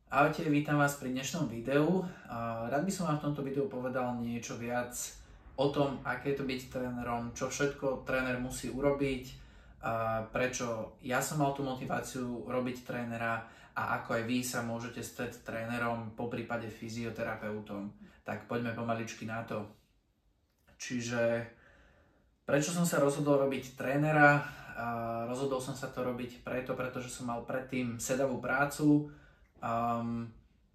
Ahojte, vítam vás pri dnešnom videu. Rád by som vám v tomto videu povedal niečo viac o tom, aké je to byť trénerom, čo všetko tréner musí urobiť, prečo ja som mal tú motiváciu robiť trénera a ako aj vy sa môžete stať trénerom, poprípade fyzioterapeutom. Tak poďme pomaličky na to. Čiže prečo som sa rozhodol robiť trénera? Rozhodol som sa to robiť pretože som mal predtým sedavú prácu.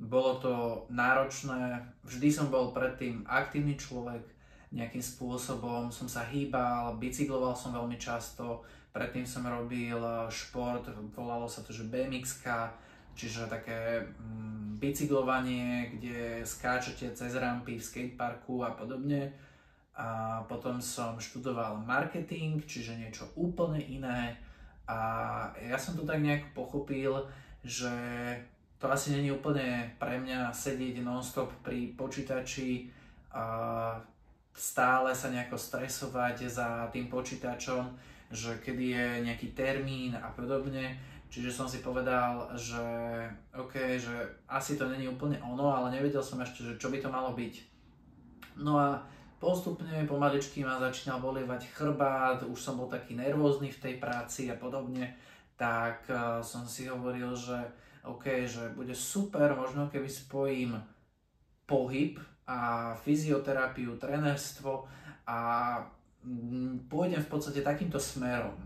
Bolo to náročné, vždy som bol predtým aktívny človek, nejakým spôsobom som sa hýbal, bicykloval som veľmi často, predtým som robil šport, volalo sa to, že BMX-ka, čiže také bicyklovanie, kde skáčete cez rampy v skateparku a podobne. A potom som študoval marketing, čiže niečo úplne iné a ja som to tak nejak pochopil, že to asi není úplne pre mňa sedieť non-stop pri počítači a stále sa nejako stresovať za tým počítačom, že kedy je nejaký termín a podobne. Čiže som si povedal, že OK, že asi to není úplne ono, ale nevedel som ešte, že čo by to malo byť. No a postupne, pomaličky ma začínal bolievať chrbát, už som bol taký nervózny v tej práci a podobne, tak som si hovoril, že OK, že bude super, možno keby spojím pohyb a fyzioterapiu, trénerstvo a pôjdem v podstate takýmto smerom.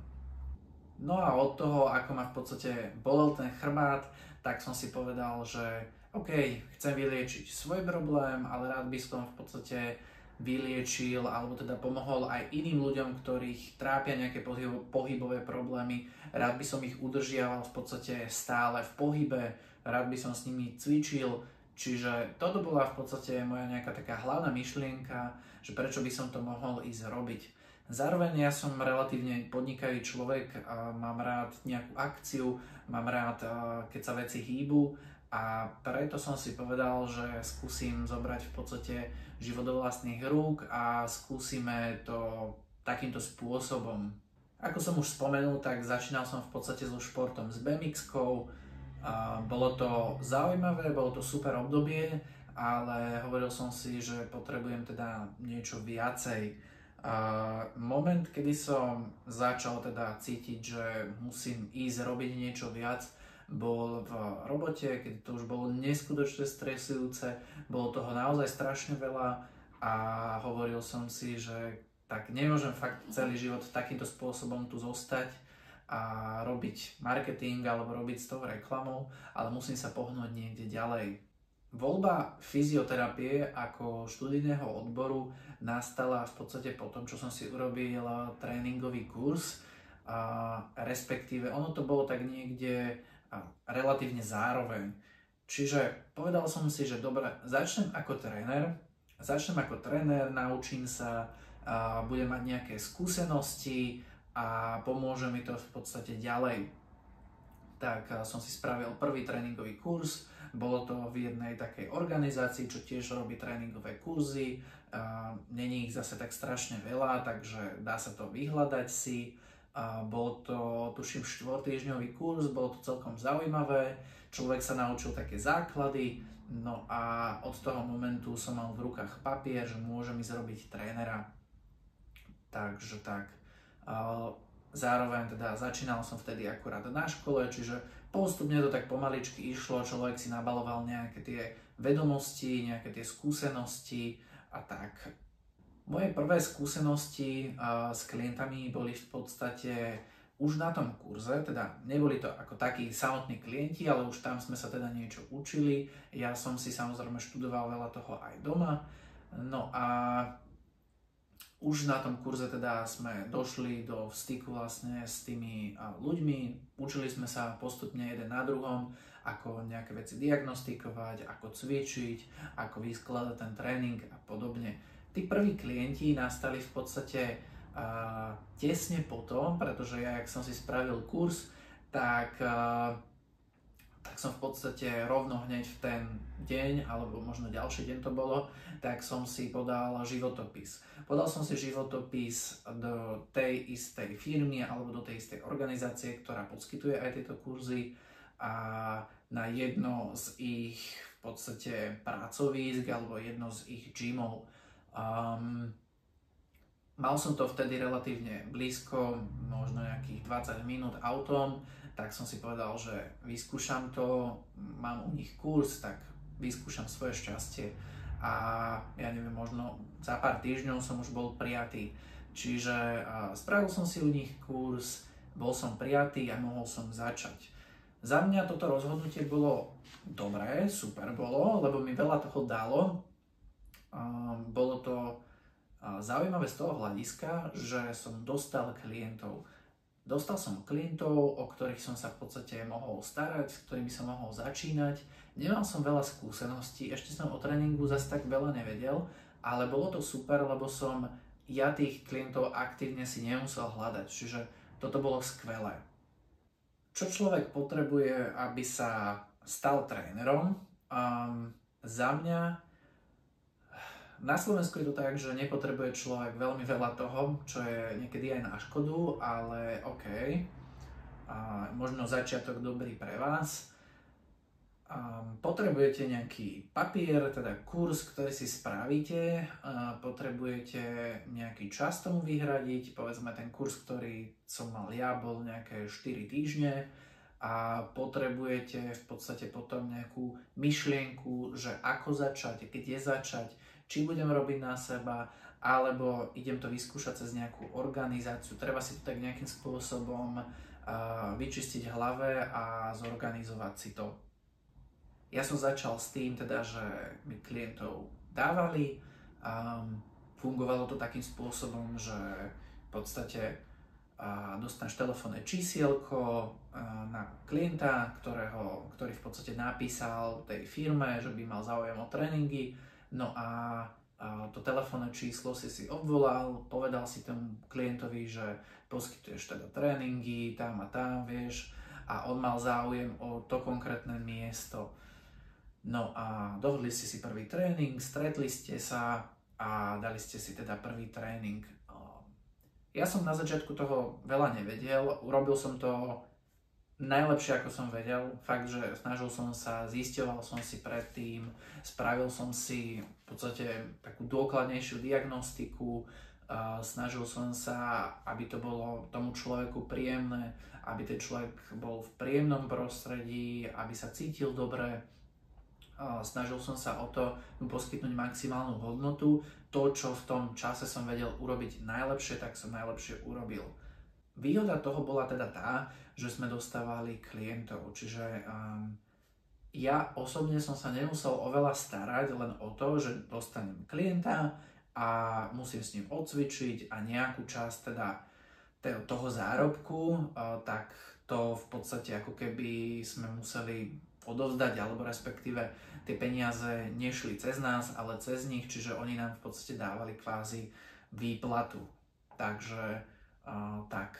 No a od toho, ako ma v podstate bolel ten chrbát, tak som si povedal, že OK, chcem vyliečiť svoj problém, ale rád by som v podstate vyliečil alebo teda pomohol aj iným ľuďom, ktorých trápia nejaké pohybové problémy. Rád by som ich udržiaval v podstate stále v pohybe, rád by som s nimi cvičil, čiže toto bola v podstate moja nejaká taká hlavná myšlienka, že prečo by som to mohol ísť robiť. Zároveň ja som relatívne podnikavý človek, mám rád nejakú akciu, mám rád, keď sa veci hýbu a preto som si povedal, že skúsim zobrať v podstate život do vlastných rúk a skúsime to takýmto spôsobom. Ako som už spomenul, tak začínal som v podstate so športom s BMX-kou. Bolo to zaujímavé, bolo to super obdobie, ale hovoril som si, že potrebujem teda niečo viacej. Moment, kedy som začal teda cítiť, že musím ísť robiť niečo viac, bol v robote, keď to už bolo neskutočne stresujúce, bolo toho naozaj strašne veľa a hovoril som si, že tak nemôžem fakt celý život takýmto spôsobom tu zostať a robiť marketing alebo robiť s tou reklamou, ale musím sa pohnúť niekde ďalej. Voľba fyzioterapie ako študijného odboru nastala v podstate po tom, čo som si urobil tréningový kurz, respektíve ono to bolo tak niekde relatívne zároveň. Čiže povedal som si, že dobre, začnem ako tréner, naučím sa, budem mať nejaké skúsenosti a pomôže mi to v podstate ďalej. Tak som si spravil prvý tréningový kurz, bolo to v jednej takej organizácii, čo tiež robí tréningové kurzy, není ich zase tak strašne veľa, takže dá sa to vyhľadať si. Bol to, tuším, 4-týždňový kurz, bolo to celkom zaujímavé, človek sa naučil také základy, no a od toho momentu som mal v rukách papier, že môžem ísť robiť trénera. Takže tak. Zároveň teda začínal som vtedy akurát na škole, čiže postupne to tak pomaličky išlo, človek si nabaloval nejaké tie vedomosti, nejaké tie skúsenosti a tak. Moje prvé skúsenosti s klientami boli v podstate už na tom kurze, teda neboli to ako takí samotní klienti, ale už tam sme sa teda niečo učili. Ja som si samozrejme študoval veľa toho aj doma. No a už na tom kurze teda sme došli do styku vlastne s tými ľuďmi, učili sme sa postupne jeden na druhom, ako nejaké veci diagnostikovať, ako cvičiť, ako vyskladať ten tréning a podobne. Tí prví klienti nastali v podstate tesne potom, pretože ja, jak som si spravil kurz, tak som v podstate rovno hneď v ten deň, alebo možno ďalší deň to bolo, tak som si podal životopis. Podal som si životopis do tej istej firmy alebo do tej istej organizácie, ktorá poskytuje aj tieto kurzy a na jedno z ich v podstate pracovísk alebo jedno z ich gymov. Mal som to vtedy relatívne blízko, možno nejakých 20 minút autom, tak som si povedal, že vyskúšam to, mám u nich kurz, tak vyskúšam svoje šťastie a ja neviem, možno za pár týždňov som už bol prijatý. Čiže spravil som si u nich kurz, bol som prijatý a mohol som začať. Za mňa toto rozhodnutie bolo dobré, super bolo, lebo mi veľa toho dalo. Bolo to zaujímavé z toho hľadiska, že som dostal klientov. Dostal som klientov, o ktorých som sa v podstate mohol starať, s ktorými som mohol začínať. Nemal som veľa skúseností, ešte som o tréningu zase tak veľa nevedel, ale bolo to super, lebo som ja tých klientov aktívne si nemusel hľadať, čiže toto bolo skvelé. Čo človek potrebuje, aby sa stal trénerom? Za mňa na Slovensku je to tak, že nepotrebuje človek veľmi veľa toho, čo je niekedy aj na škodu, ale OK. Možno začiatok dobrý pre vás. Potrebujete nejaký papier, teda kurz, ktorý si spravíte, potrebujete nejaký čas tomu vyhradiť, povedzme ten kurz, ktorý som mal ja, bol nejaké 4 týždne a potrebujete v podstate potom nejakú myšlienku, že ako začať, kde začať, či budem robiť na seba, alebo idem to vyskúšať cez nejakú organizáciu, treba si to tak nejakým spôsobom vyčistiť v hlave a zorganizovať si to. Ja som začal s tým, teda, že mi klientov dávali, fungovalo to takým spôsobom, že v podstate dostaneš telefónne čísielko na klienta, ktorý v podstate napísal tej firme, že by mal záujem o tréningy, no a to telefónne číslo si obvolal, povedal si tomu klientovi, že poskytuješ teda tréningy tam a tam, vieš, a on mal záujem o to konkrétne miesto. No a dohodli ste si prvý tréning, stretli ste sa a dali ste si teda prvý tréning. Ja som na začiatku toho veľa nevedel, urobil som to najlepšie ako som vedel, fakt, že snažil som sa, zisťoval som si predtým, spravil som si v podstate takú dôkladnejšiu diagnostiku, snažil som sa, aby to bolo tomu človeku príjemné, aby ten človek bol v príjemnom prostredí, aby sa cítil dobre. Snažil som sa o to poskytnúť maximálnu hodnotu. To, čo v tom čase som vedel urobiť najlepšie, tak som najlepšie urobil. Výhoda toho bola teda tá, že sme dostávali klientov. Čiže ja osobne som sa nemusel oveľa starať len o to, že dostanem klienta a musím s ním odcvičiť a nejakú časť teda toho zárobku, tak to v podstate ako keby sme museli odovzdať, alebo respektíve tie peniaze nešli cez nás, ale cez nich, čiže oni nám v podstate dávali kvázi výplatu. Takže tak.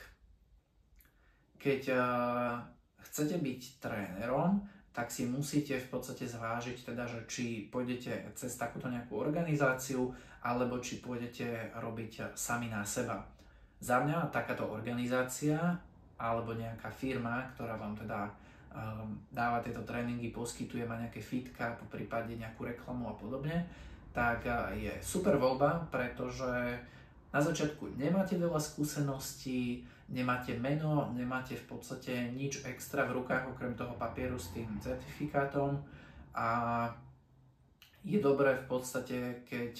Keď chcete byť trénerom, tak si musíte v podstate zvážiť teda, že či pôjdete cez takúto nejakú organizáciu, alebo či pôjdete robiť sami na seba. Za mňa takáto organizácia alebo nejaká firma, ktorá vám teda dáva tieto tréningy, poskytuje, má nejaké fitka, po prípade nejakú reklamu a podobne, tak je super voľba, pretože na začiatku nemáte veľa skúseností, nemáte meno, nemáte v podstate nič extra v rukách okrem toho papieru s tým certifikátom a je dobré v podstate, keď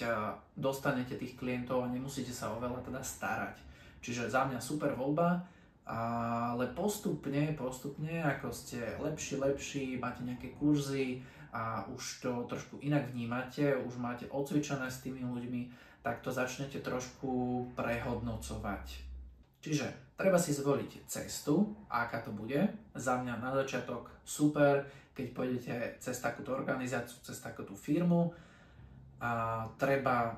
dostanete tých klientov a nemusíte sa o veľa teda starať. Čiže za mňa super voľba, ale postupne, ako ste lepší, máte nejaké kurzy a už to trošku inak vnímate, už máte odcvičené s tými ľuďmi, tak to začnete trošku prehodnocovať. Čiže treba si zvoliť cestu, aká to bude. Za mňa na začiatok super, keď pôjdete cez takúto organizáciu, cez takúto firmu. Treba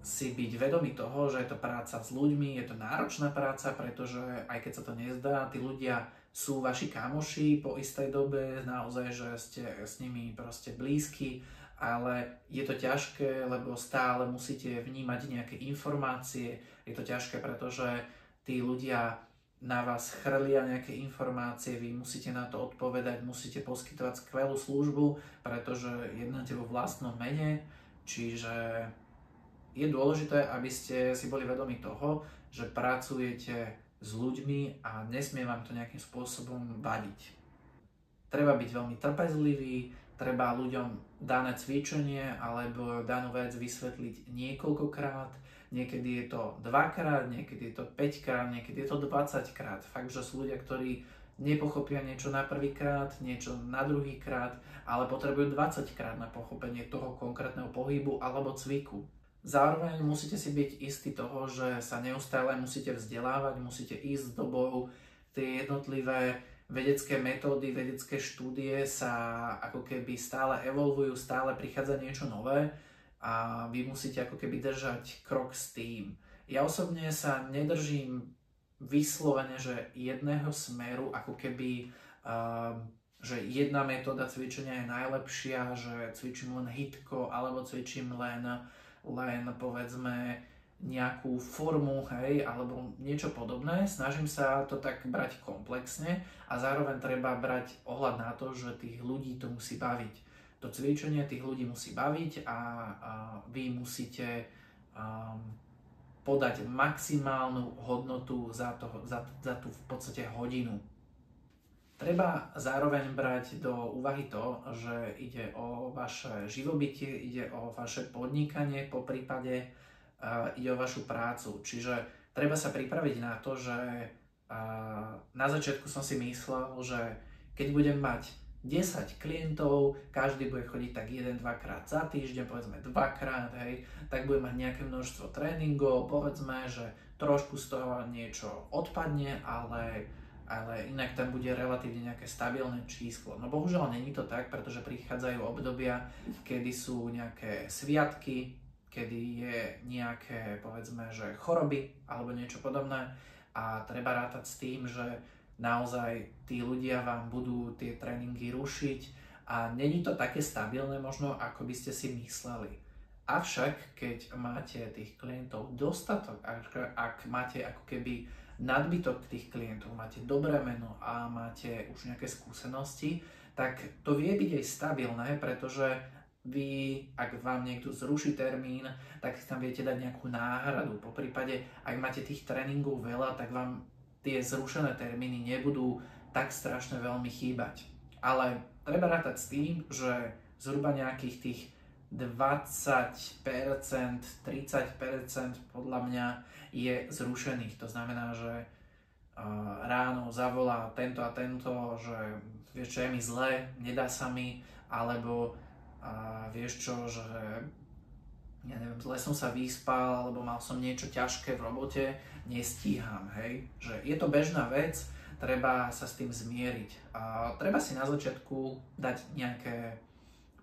si byť vedomý toho, že je to práca s ľuďmi, je to náročná práca, pretože aj keď sa to nezdá, tí ľudia sú vaši kamoši po istej dobe, naozaj, že ste s nimi proste blízki, ale je to ťažké, lebo stále musíte vnímať nejaké informácie, je to ťažké, pretože tí ľudia na vás chrlia nejaké informácie, vy musíte na to odpovedať, musíte poskytovať skvelú službu, pretože jednáte vo vlastnom mene, čiže je dôležité, aby ste si boli vedomi toho, že pracujete s ľuďmi a nesmie vám to nejakým spôsobom vadiť. Treba byť veľmi trpezlivý, treba ľuďom dané cvičenie alebo danú vec vysvetliť niekoľkokrát. Niekedy je to 2-krát, niekedy je to 5-krát, niekedy je to 20-krát. Fakt, že sú ľudia, ktorí nepochopia niečo na prvýkrát, niečo na druhýkrát, ale potrebujú 20-krát na pochopenie toho konkrétneho pohybu alebo cviku. Zároveň musíte si byť istí toho, že sa neustále musíte vzdelávať, musíte ísť s dobou. Tie jednotlivé vedecké metódy, vedecké štúdie sa ako keby stále evolvujú, stále prichádza niečo nové a vy musíte ako keby držať krok s tým. Ja osobne sa nedržím vyslovene, že jedného smeru, ako keby, že jedna metóda cvičenia je najlepšia, že cvičím len hitko, alebo cvičím len povedzme nejakú formu, hej, alebo niečo podobné. Snažím sa to tak brať komplexne a zároveň treba brať ohľad na to, že tých ľudí to musí baviť. To cvičenie tých ľudí musí baviť a vy musíte podať maximálnu hodnotu za tú v podstate hodinu. Treba zároveň brať do úvahy to, že ide o vaše živobytie, ide o vaše podnikanie, po prípade ide o vašu prácu. Čiže treba sa pripraviť na to, že na začiatku som si myslel, že keď budem mať 10 klientov, každý bude chodiť tak 1-2 krát za týždeň, povedzme 2 krát, hej, tak budem mať nejaké množstvo tréningov, povedzme, že trošku z toho niečo odpadne, ale inak tam bude relatívne nejaké stabilné číslo. No bohužiaľ není to tak, pretože prichádzajú obdobia, kedy sú nejaké sviatky, kedy je nejaké, povedzme, že choroby alebo niečo podobné a treba rátať s tým, že naozaj tí ľudia vám budú tie tréningy rušiť a není to také stabilné možno, ako by ste si mysleli. Avšak, keď máte tých klientov dostatok, ak máte ako keby nadbytok tých klientov, máte dobré meno a máte už nejaké skúsenosti, tak to vie byť aj stabilné, pretože vy, ak vám niekto zruší termín, tak tam viete dať nejakú náhradu. Po prípade, ak máte tých tréningov veľa, tak vám tie zrušené termíny nebudú tak strašne veľmi chýbať. Ale treba rátať s tým, že zhruba nejakých tých 20%, 30% podľa mňa je zrušených. To znamená, že ráno zavolá tento a tento, že vieš čo, je mi zle, nedá sa mi, alebo vieš čo, že ja neviem, zle som sa vyspal, alebo mal som niečo ťažké v robote, nestíham, hej. Že je to bežná vec, treba sa s tým zmieriť. A treba si na začiatku dať nejaké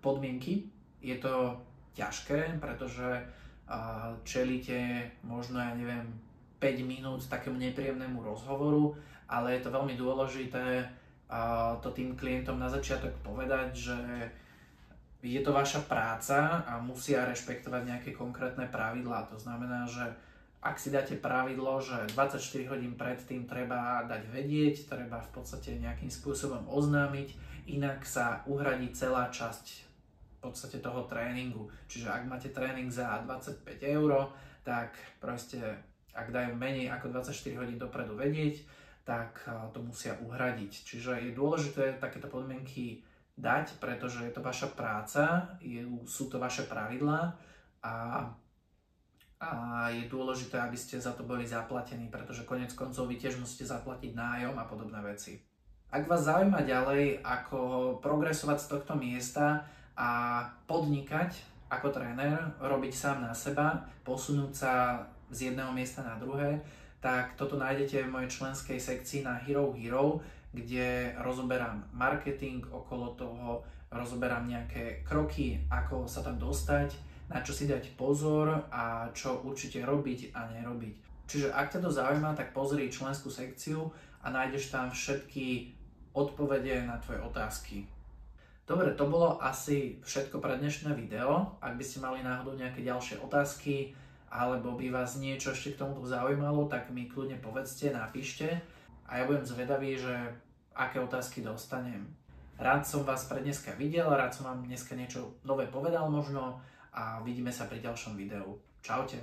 podmienky. Je to ťažké, pretože čelíte možno, ja neviem, 5 minút takému nepríjemnému rozhovoru, ale je to veľmi dôležité to tým klientom na začiatok povedať, že je to vaša práca a musia rešpektovať nejaké konkrétne pravidlá. To znamená, že ak si dáte pravidlo, že 24 hodín predtým treba dať vedieť, treba v podstate nejakým spôsobom oznámiť, inak sa uhradí celá časť v podstate toho tréningu. Čiže ak máte tréning za 25 €, tak proste ak dajú menej ako 24 hodín dopredu vedieť, tak to musia uhradiť. Čiže je dôležité takéto podmienky dať, pretože je to vaša práca, sú to vaše pravidlá a je dôležité, aby ste za to boli zaplatení, pretože koniec koncov vy tiež musíte zaplatiť nájom a podobné veci. Ak vás zaujíma ďalej, ako progresovať z tohto miesta a podnikať ako tréner, robiť sám na seba, posunúť sa z jedného miesta na druhé, tak toto nájdete v mojej členskej sekcii na Hero Hero, kde rozoberám marketing okolo toho, rozoberám nejaké kroky, ako sa tam dostať, na čo si dať pozor a čo určite robiť a nerobiť. Čiže ak ťa to zaujíma, tak pozri členskú sekciu a nájdeš tam všetky odpovede na tvoje otázky. Dobre, to bolo asi všetko pre dnešné video. Ak by ste mali náhodou nejaké ďalšie otázky, alebo by vás niečo ešte k tomuto zaujímalo, tak mi kľudne povedzte, napíšte. a ja budem zvedavý, že aké otázky dostanem. Rád som vás pre dneska videl, rád som vám dneska niečo nové povedal možno a vidíme sa pri ďalšom videu. Čaute.